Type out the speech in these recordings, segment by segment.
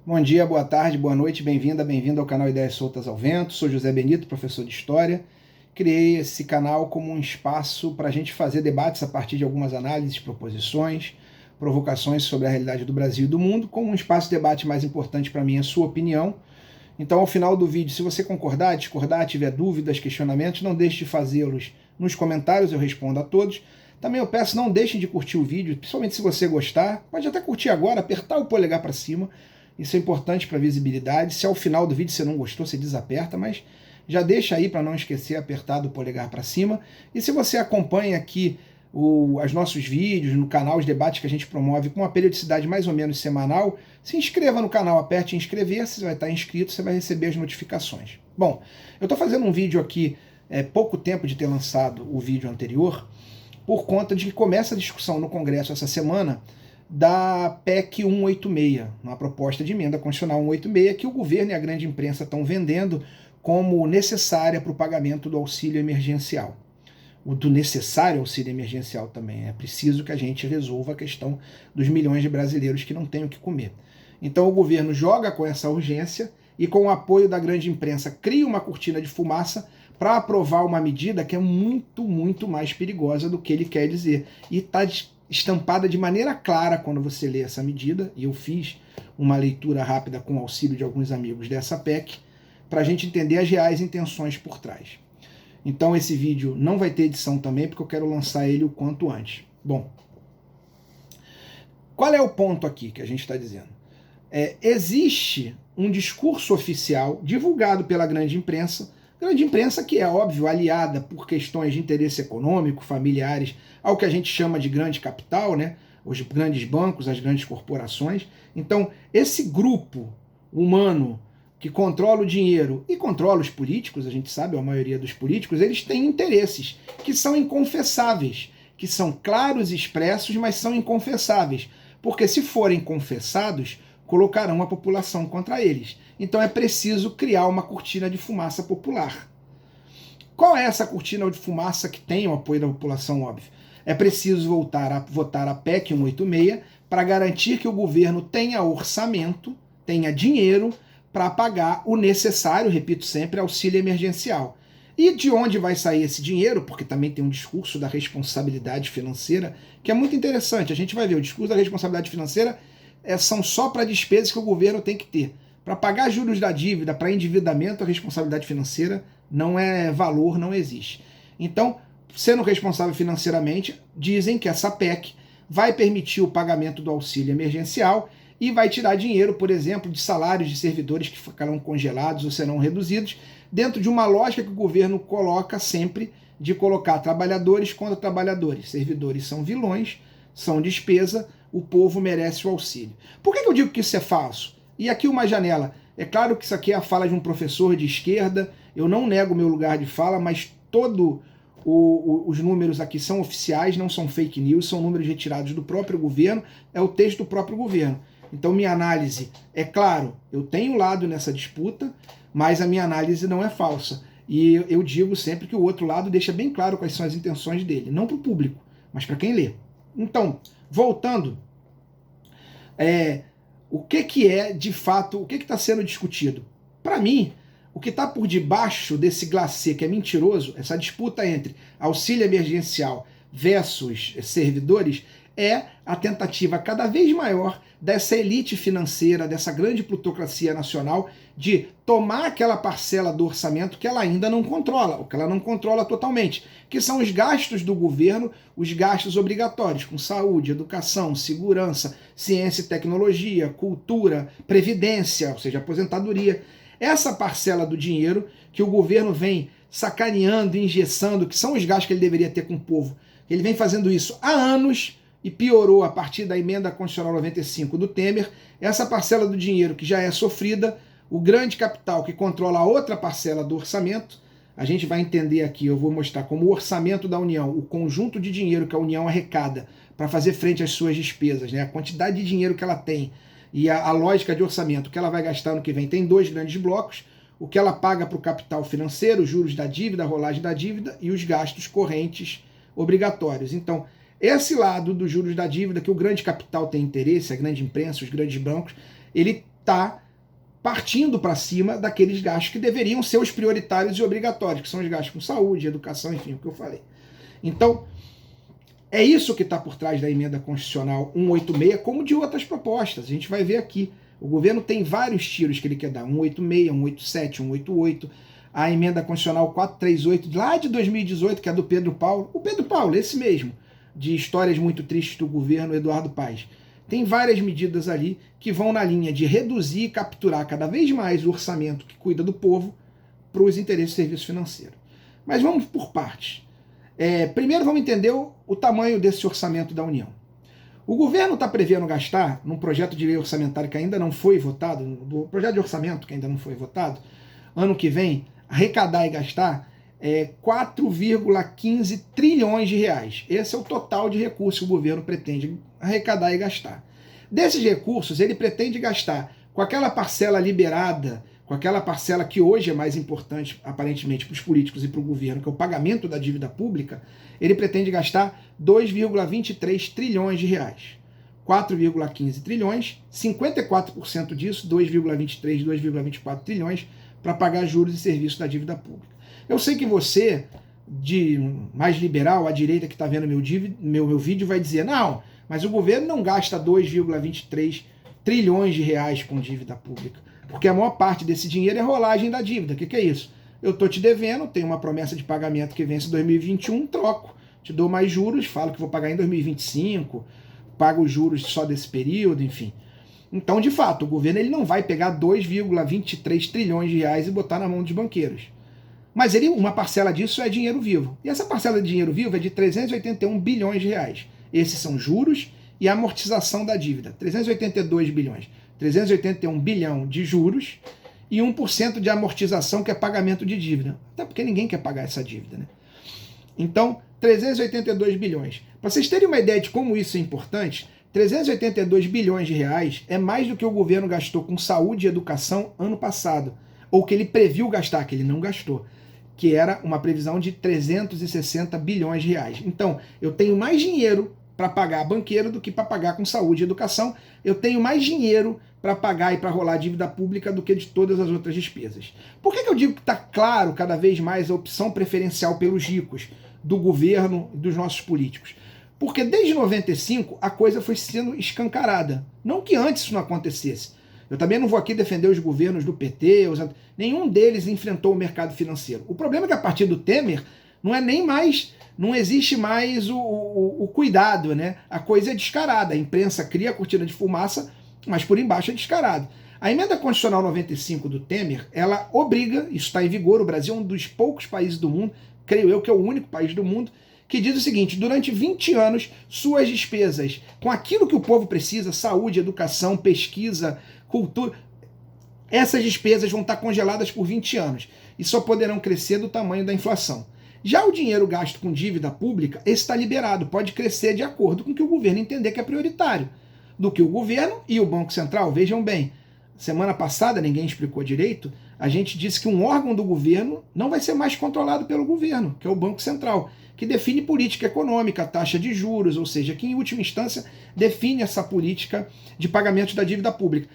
Bom dia, boa tarde, boa noite, bem-vindo ao canal Ideias Soltas ao Vento. Sou José Benito, professor de História. Criei esse canal como um espaço para a gente fazer debates a partir de algumas análises, proposições, provocações sobre a realidade do Brasil e do mundo, como um espaço de debate mais importante para mim, a sua opinião. Então, ao final do vídeo, se você concordar, discordar, tiver dúvidas, questionamentos, não deixe de fazê-los nos comentários, eu respondo a todos. Também eu peço, não deixem de curtir o vídeo, principalmente se você gostar. Pode até curtir agora, apertar o polegar para cima. Isso é importante para a visibilidade. Se ao final do vídeo você não gostou, você desaperta, mas já deixa aí para não esquecer, apertado o polegar para cima. E se você acompanha aqui os nossos vídeos no canal, os debates que a gente promove com uma periodicidade mais ou menos semanal, se inscreva no canal, aperte em inscrever, você vai estar inscrito, você vai receber as notificações. Bom, eu estou fazendo um vídeo aqui, pouco tempo de ter lançado o vídeo anterior, por conta de que começa a discussão no Congresso essa semana da PEC 186, uma proposta de emenda constitucional 186, que o governo e a grande imprensa estão vendendo como necessária para o pagamento do auxílio emergencial. O do necessário auxílio emergencial também. É preciso que a gente resolva a questão dos milhões de brasileiros que não têm o que comer. Então o governo joga com essa urgência e, com o apoio da grande imprensa, cria uma cortina de fumaça para aprovar uma medida que é muito, muito mais perigosa do que ele quer dizer. E está estampada de maneira clara quando você lê essa medida, e eu fiz uma leitura rápida com o auxílio de alguns amigos dessa PEC, para a gente entender as reais intenções por trás. Então esse vídeo não vai ter edição também, porque eu quero lançar ele o quanto antes. Bom, qual é o ponto aqui que a gente está dizendo? Existe um discurso oficial divulgado pela grande imprensa que é, óbvio, aliada por questões de interesse econômico, familiares, ao que a gente chama de grande capital, né? Os grandes bancos, as grandes corporações. Então, esse grupo humano que controla o dinheiro e controla os políticos, a gente sabe, a maioria dos políticos, eles têm interesses que são inconfessáveis, que são claros e expressos, mas são inconfessáveis, porque se forem confessados, colocarão a população contra eles. Então é preciso criar uma cortina de fumaça popular. Qual é essa cortina de fumaça que tem o apoio da população, óbvio? É preciso voltar a votar a PEC 186 para garantir que o governo tenha orçamento, tenha dinheiro para pagar o necessário, repito sempre, auxílio emergencial. E de onde vai sair esse dinheiro? Porque também tem um discurso da responsabilidade financeira, que é muito interessante. A gente vai ver, o discurso da responsabilidade financeira são só para despesas que o governo tem que ter. Para pagar juros da dívida, para endividamento, a responsabilidade financeira não é valor, não existe. Então, sendo responsável financeiramente, dizem que essa PEC vai permitir o pagamento do auxílio emergencial e vai tirar dinheiro, por exemplo, de salários de servidores que ficarão congelados ou serão reduzidos, dentro de uma lógica que o governo coloca sempre de colocar trabalhadores contra trabalhadores. Servidores são vilões, são despesa, o povo merece o auxílio. Por que eu digo que isso é falso? E aqui uma janela. É claro que isso aqui é a fala de um professor de esquerda, eu não nego o meu lugar de fala, mas os números aqui são oficiais, não são fake news, são números retirados do próprio governo, é o texto do próprio governo. Então minha análise, é claro, eu tenho lado nessa disputa, mas a minha análise não é falsa. E eu digo sempre que o outro lado deixa bem claro quais são as intenções dele, não para o público, mas para quem lê. Então, voltando, o que é de fato, o que está sendo discutido? Para mim, o que está por debaixo desse glacê que é mentiroso, essa disputa entre auxílio emergencial versus servidores, é a tentativa cada vez maior dessa elite financeira, dessa grande plutocracia nacional, de tomar aquela parcela do orçamento que ela ainda não controla, ou que ela não controla totalmente, que são os gastos do governo, os gastos obrigatórios, com saúde, educação, segurança, ciência e tecnologia, cultura, previdência, ou seja, aposentadoria. Essa parcela do dinheiro que o governo vem sacaneando, engessando, que são os gastos que ele deveria ter com o povo, ele vem fazendo isso há anos, e piorou a partir da emenda constitucional 95 do Temer, essa parcela do dinheiro que já é sofrida, o grande capital que controla a outra parcela do orçamento, a gente vai entender aqui, eu vou mostrar como o orçamento da União, o conjunto de dinheiro que a União arrecada para fazer frente às suas despesas, né, a quantidade de dinheiro que ela tem e a lógica de orçamento que ela vai gastar no que vem, tem dois grandes blocos, o que ela paga para o capital financeiro, os juros da dívida, a rolagem da dívida e os gastos correntes obrigatórios. Então, esse lado dos juros da dívida, que o grande capital tem interesse, a grande imprensa, os grandes bancos, ele está partindo para cima daqueles gastos que deveriam ser os prioritários e obrigatórios, que são os gastos com saúde, educação, enfim, o que eu falei. Então, é isso que está por trás da emenda constitucional 186, como de outras propostas. A gente vai ver aqui. O governo tem vários tiros que ele quer dar, 186, 187, 188, a emenda constitucional 438, lá de 2018, que é do Pedro Paulo. O Pedro Paulo, esse mesmo, de histórias muito tristes do governo Eduardo Paes. Tem várias medidas ali que vão na linha de reduzir e capturar cada vez mais o orçamento que cuida do povo para os interesses do serviço financeiro. Mas vamos por partes. Primeiro vamos entender o tamanho desse orçamento da União. O governo está prevendo gastar, num projeto de lei orçamentária que ainda não foi votado, do projeto de orçamento que ainda não foi votado, ano que vem, arrecadar e gastar 4,15 trilhões de reais. Esse é o total de recursos que o governo pretende arrecadar e gastar. Desses recursos, ele pretende gastar com aquela parcela liberada, com aquela parcela que hoje é mais importante, aparentemente, para os políticos e para o governo, que é o pagamento da dívida pública, ele pretende gastar 2,23 trilhões de reais. 4,15 trilhões, 54% disso, 2,23, 2,24 trilhões, para pagar juros e serviços da dívida pública. Eu sei que você, de mais liberal, à direita que está vendo meu vídeo, vai dizer, não, mas o governo não gasta 2,23 trilhões de reais com dívida pública, porque a maior parte desse dinheiro é rolagem da dívida. O que é isso? Eu estou te devendo, tenho uma promessa de pagamento que vence em 2021, troco, te dou mais juros, falo que vou pagar em 2025, pago os juros só desse período, enfim. Então, de fato, o governo ele não vai pegar 2,23 trilhões de reais e botar na mão dos banqueiros. Mas uma parcela disso é dinheiro vivo. E essa parcela de dinheiro vivo é de 381 bilhões de reais. Esses são juros e amortização da dívida. 382 bilhões. 381 bilhão de juros e 1% de amortização, que é pagamento de dívida. Até porque ninguém quer pagar essa dívida, né? Então, 382 bilhões. Para vocês terem uma ideia de como isso é importante, 382 bilhões de reais é mais do que o governo gastou com saúde e educação ano passado. Ou que ele previu gastar, que ele não gastou, que era uma previsão de 360 bilhões de reais. Então, eu tenho mais dinheiro para pagar banqueiro do que para pagar com saúde e educação. Eu tenho mais dinheiro para pagar e para rolar dívida pública do que de todas as outras despesas. Por que eu digo que está claro cada vez mais a opção preferencial pelos ricos do governo e dos nossos políticos? Porque desde 95 a coisa foi sendo escancarada. Não que antes isso não acontecesse. Eu também não vou aqui defender os governos do PT, nenhum deles enfrentou o mercado financeiro. O problema é que a partir do Temer não existe mais o cuidado, né? A coisa é descarada, a imprensa cria a cortina de fumaça, mas por embaixo é descarado. A emenda constitucional 95 do Temer, ela obriga, isso está em vigor, o Brasil é um dos poucos países do mundo, creio eu que é o único país do mundo, que diz o seguinte: durante 20 anos, suas despesas com aquilo que o povo precisa, saúde, educação, pesquisa, cultura, essas despesas vão estar congeladas por 20 anos e só poderão crescer do tamanho da inflação. Já o dinheiro gasto com dívida pública, esse está liberado, pode crescer de acordo com o que o governo entender que é prioritário. Do que o governo e o Banco Central, vejam bem, semana passada, ninguém explicou direito, a gente disse que um órgão do governo não vai ser mais controlado pelo governo, que é o Banco Central, que define política econômica, taxa de juros, ou seja, que em última instância define essa política de pagamento da dívida pública.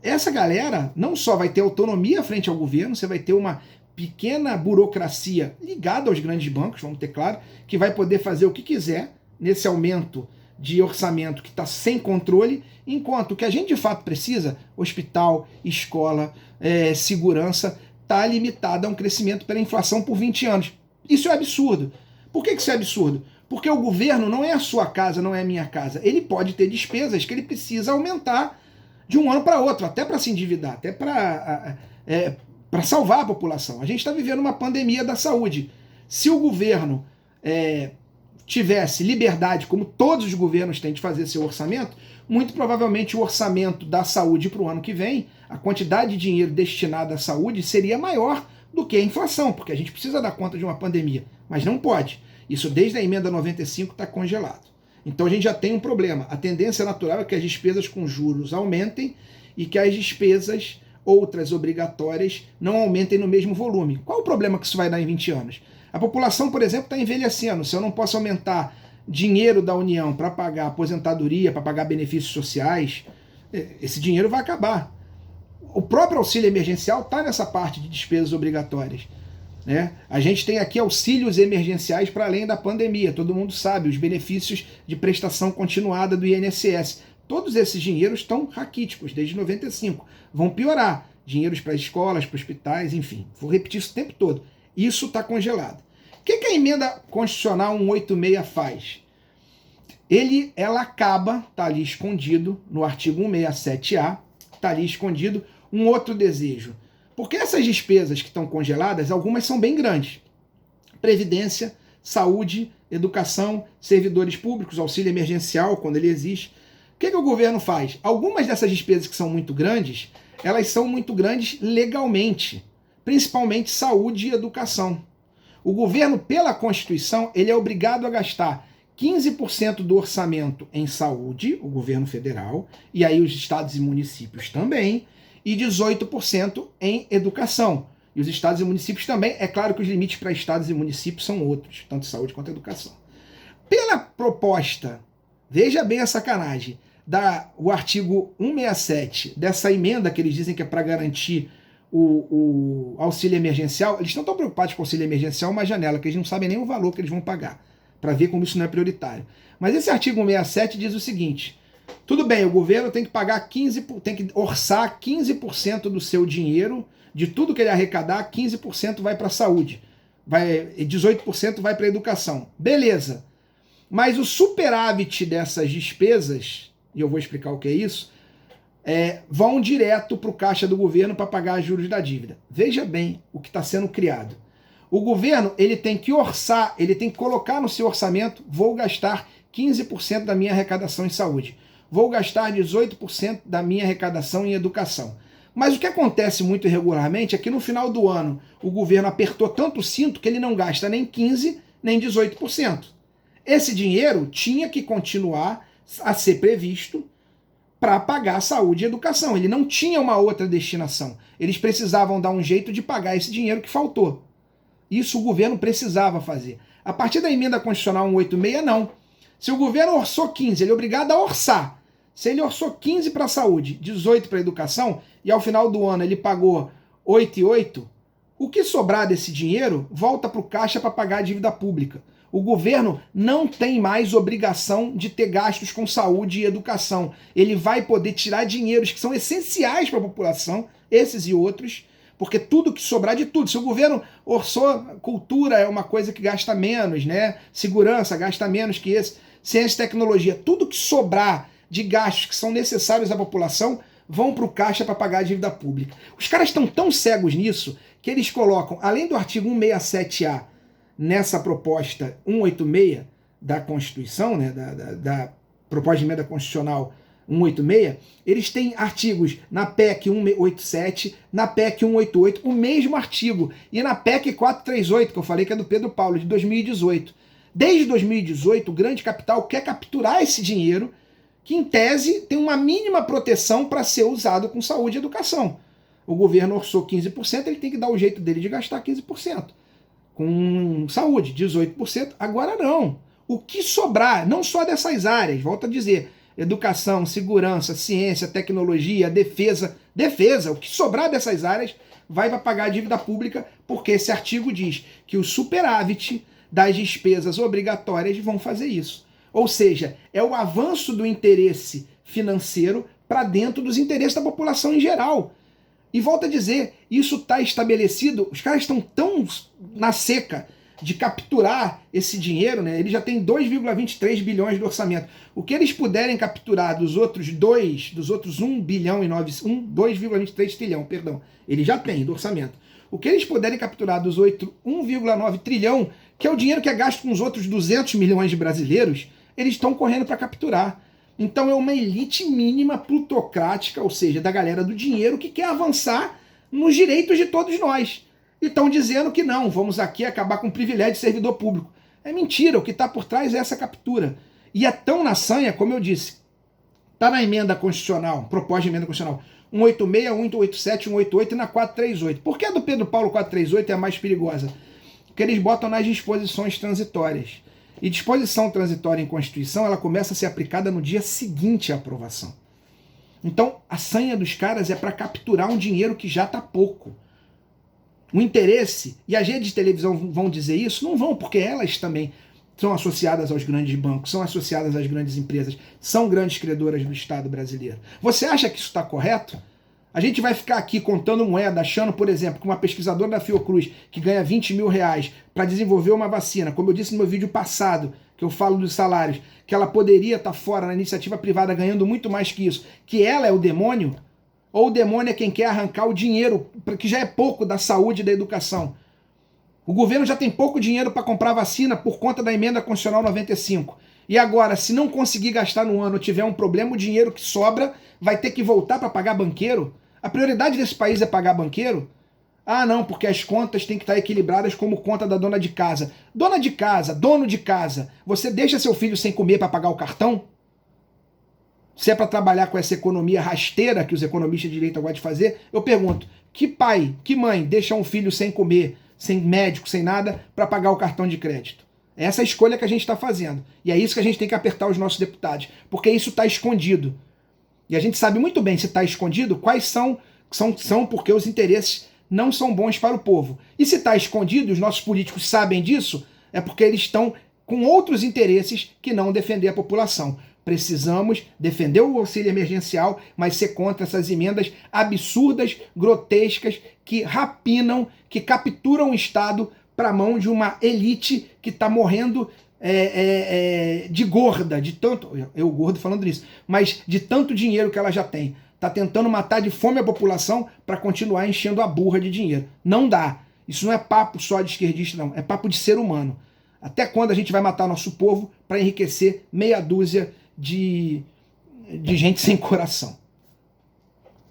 Essa galera não só vai ter autonomia frente ao governo, você vai ter uma pequena burocracia ligada aos grandes bancos, vamos ter claro, que vai poder fazer o que quiser nesse aumento de orçamento que está sem controle, enquanto o que a gente de fato precisa, hospital, escola, segurança, está limitado a um crescimento pela inflação por 20 anos. Isso é absurdo. Por que isso é absurdo? Porque o governo não é a sua casa, não é a minha casa. Ele pode ter despesas que ele precisa aumentar de um ano para outro, até para se endividar, até para salvar a população. A gente está vivendo uma pandemia da saúde. Se o governo tivesse liberdade, como todos os governos têm de fazer seu orçamento, muito provavelmente o orçamento da saúde para o ano que vem, a quantidade de dinheiro destinada à saúde seria maior do que a inflação, porque a gente precisa dar conta de uma pandemia, mas não pode. Isso desde a emenda 95 está congelado. Então a gente já tem um problema. A tendência natural é que as despesas com juros aumentem e que as despesas outras obrigatórias não aumentem no mesmo volume. Qual o problema que isso vai dar em 20 anos? A população, por exemplo, está envelhecendo. Se eu não posso aumentar dinheiro da União para pagar aposentadoria, para pagar benefícios sociais, esse dinheiro vai acabar. O próprio auxílio emergencial está nessa parte de despesas obrigatórias. Né? A gente tem aqui auxílios emergenciais para além da pandemia. Todo mundo sabe os benefícios de prestação continuada do INSS. Todos esses dinheiros estão raquíticos desde 95. Vão piorar. Dinheiros para escolas, para hospitais, enfim. Vou repetir isso o tempo todo. Isso está congelado. O que a emenda constitucional 186 faz? Ela acaba, está ali escondido, no artigo 167A, está ali escondido um outro desejo. Porque essas despesas que estão congeladas, algumas são bem grandes. Previdência, saúde, educação, servidores públicos, auxílio emergencial, quando ele existe. O que o governo faz? Algumas dessas despesas que são muito grandes, elas são muito grandes legalmente, principalmente saúde e educação. O governo, pela Constituição, ele é obrigado a gastar 15% do orçamento em saúde, o governo federal, e aí os estados e municípios também, e 18% em educação. E os estados e municípios também. É claro que os limites para estados e municípios são outros, tanto saúde quanto educação. Pela proposta, veja bem a sacanagem, o artigo 167, dessa emenda que eles dizem que é para garantir o auxílio emergencial, eles não estão preocupados com o auxílio emergencial, uma janela, que eles não sabem nem o valor que eles vão pagar, para ver como isso não é prioritário. Mas esse artigo 167 diz o seguinte: tudo bem, o governo tem que pagar tem que orçar 15% do seu dinheiro, de tudo que ele arrecadar, 15% vai para a saúde, 18% vai para a educação. Beleza. Mas o superávit dessas despesas, e eu vou explicar o que é isso, vão direto para o caixa do governo para pagar os juros da dívida. Veja bem o que está sendo criado. O governo ele tem que orçar, ele tem que colocar no seu orçamento: vou gastar 15% da minha arrecadação em saúde, vou gastar 18% da minha arrecadação em educação. Mas o que acontece muito irregularmente é que no final do ano o governo apertou tanto o cinto que ele não gasta nem 15% nem 18%. Esse dinheiro tinha que continuar a ser previsto para pagar saúde e educação. Ele não tinha uma outra destinação. Eles precisavam dar um jeito de pagar esse dinheiro que faltou. Isso o governo precisava fazer. A partir da emenda constitucional 186, não. Se o governo orçou 15, ele é obrigado a orçar. Se ele orçou 15 para a saúde, 18 para a educação, e ao final do ano ele pagou 8,8, o que sobrar desse dinheiro volta para o caixa para pagar a dívida pública. O governo não tem mais obrigação de ter gastos com saúde e educação. Ele vai poder tirar dinheiros que são essenciais para a população, esses e outros, porque tudo que sobrar de tudo. Se o governo orçou, cultura é uma coisa que gasta menos, né? Segurança gasta menos que esse. Ciência e tecnologia, tudo que sobrar de gastos que são necessários à população vão para o caixa para pagar a dívida pública. Os caras estão tão cegos nisso que eles colocam, além do artigo 167A, nessa proposta 186 da Constituição, né, da proposta de emenda constitucional 186, eles têm artigos na PEC 187, na PEC 188, o mesmo artigo, e na PEC 438, que eu falei que é do Pedro Paulo, de 2018. Desde 2018, o grande capital quer capturar esse dinheiro, que em tese tem uma mínima proteção para ser usado com saúde e educação. O governo orçou 15%, ele tem que dar o jeito dele de gastar 15%. Com saúde, 18%. Agora não. O que sobrar, não só dessas áreas, volto a dizer, educação, segurança, ciência, tecnologia, defesa, o que sobrar dessas áreas vai para pagar a dívida pública, porque esse artigo diz que o superávit das despesas obrigatórias vão fazer isso. Ou seja, é o avanço do interesse financeiro para dentro dos interesses da população em geral. E volto a dizer, isso está estabelecido, os caras estão tão na seca de capturar esse dinheiro, né? Eles já têm 2,23 bilhões de orçamento. O que eles puderem capturar dos outros 1 bilhão e 2,23 trilhão, perdão, eles já têm do orçamento. O que eles puderem capturar dos 1,9 trilhão, que é o dinheiro que é gasto com os outros 200 milhões de brasileiros, eles estão correndo para capturar. Então é uma elite mínima plutocrática, ou seja, da galera do dinheiro que quer avançar nos direitos de todos nós. E estão dizendo que não, vamos aqui acabar com o privilégio de servidor público. É mentira, o que está por trás é essa captura. E é tão na sanha, como eu disse, está na emenda constitucional, proposta de emenda constitucional 186, 187, 188 e na 438. Por que a do Pedro Paulo 438 é a mais perigosa? Porque eles botam nas disposições transitórias. E disposição transitória em Constituição, ela começa a ser aplicada no dia seguinte à aprovação. Então, a sanha dos caras é para capturar um dinheiro que já está pouco. O interesse, e as redes de televisão vão dizer isso? Não vão, porque elas também são associadas aos grandes bancos, são associadas às grandes empresas, são grandes credoras do Estado brasileiro. Você acha que isso está correto? A gente vai ficar aqui contando moeda, achando, por exemplo, que uma pesquisadora da Fiocruz que ganha 20 mil reais para desenvolver uma vacina, como eu disse no meu vídeo passado, que eu falo dos salários, que ela poderia estar fora na iniciativa privada ganhando muito mais que isso, que ela é o demônio? Ou o demônio é quem quer arrancar o dinheiro, que já é pouco da saúde e da educação? O governo já tem pouco dinheiro para comprar vacina por conta da emenda constitucional 95. E agora, se não conseguir gastar no ano ou tiver um problema, o dinheiro que sobra vai ter que voltar para pagar banqueiro? A prioridade desse país é pagar banqueiro? Ah, não, porque as contas têm que estar equilibradas como conta da dona de casa. Dona de casa, dono de casa, você deixa seu filho sem comer para pagar o cartão? Se é para trabalhar com essa economia rasteira que os economistas de direita gostam de fazer, eu pergunto, que pai, que mãe deixa um filho sem comer, sem médico, sem nada, para pagar o cartão de crédito? Essa é a escolha que a gente está fazendo. E é isso que a gente tem que apertar os nossos deputados, porque isso está escondido. E a gente sabe muito bem se está escondido, quais são porque os interesses não são bons para o povo. E se está escondido, os nossos políticos sabem disso, é porque eles estão com outros interesses que não defender a população. Precisamos defender o auxílio emergencial, mas ser contra essas emendas absurdas, grotescas, que rapinam, que capturam o Estado para a mão de uma elite que está morrendo de gorda, de tanto, eu gordo falando nisso, mas de tanto dinheiro que ela já tem. Está tentando matar de fome a população para continuar enchendo a burra de dinheiro. Não dá. Isso não é papo só de esquerdista, não. É papo de ser humano. Até quando a gente vai matar nosso povo para enriquecer meia dúzia de gente sem coração?